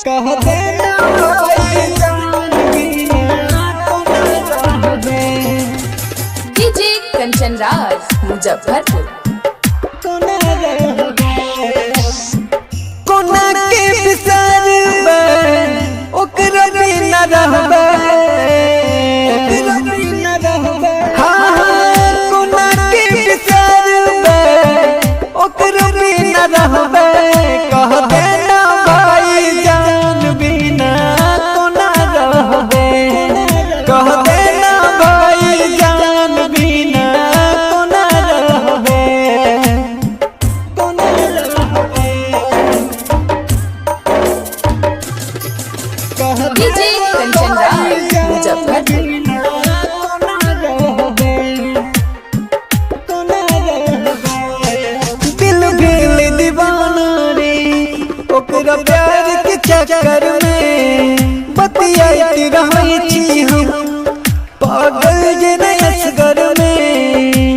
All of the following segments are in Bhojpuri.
कह देना भाई जान बिना कोना रहबे। डीजे कंचन राज मुजफ्फरपुर। कोना रहबे कोना के बिसरबे ओकरा बिना रहबे ओकरा बिना रहबे। हाँ कोना के बिसरबे ओकरा बिना रहबे। कह देना भाई जान बिना कोना रहबे। कह देना भाई जान बिना कोना रहबे कोना रहबे। कह डीजे कंचन राज मुजफ्फरपुर। दिल भेल दीवाना रे ओकरा प्यार के चक्कर में बतियाती रहै छी हम पागल जे असगर में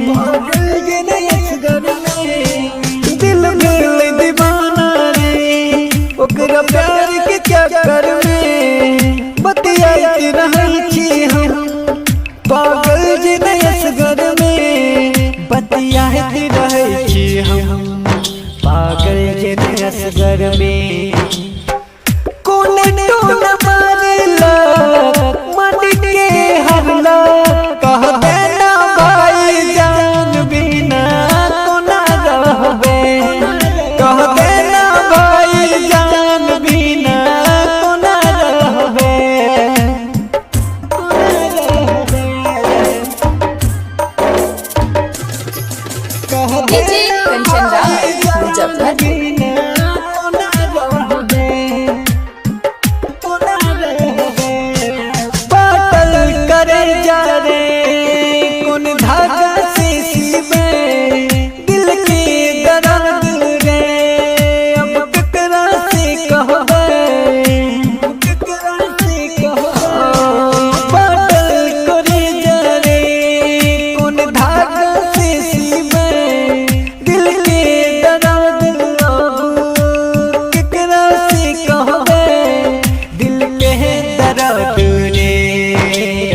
पागल जे असगर में। दिल भेल दीवाना रे ओकरा प्यार के चक्कर में बतियाती रहै छी हम पागल जे असगर में बतियाती रहै छी हम पागल जे असगर में। कोन टोन मारेला मन के हरला। कह देना भाई जान बिना कोना रहबे। कह देना भाई जान बिना कोना रहबे कोना रहबे। कह डीजे कंचन राज मुजफ्फरपुर। पाटल करे जा रे कौन धागा से सीबे दिल के दर्द रे। अब केकरा से कहबे केकरा से कहबे। पाटल करे जा रे कौन धागा से सीबे दिल के दर्द केकरा से कहबे। दिल के दर्द रे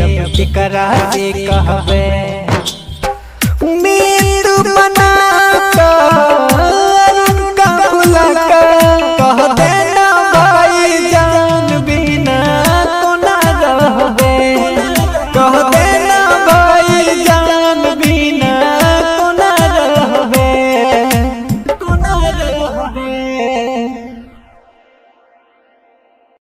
अब केकरा से कहबे।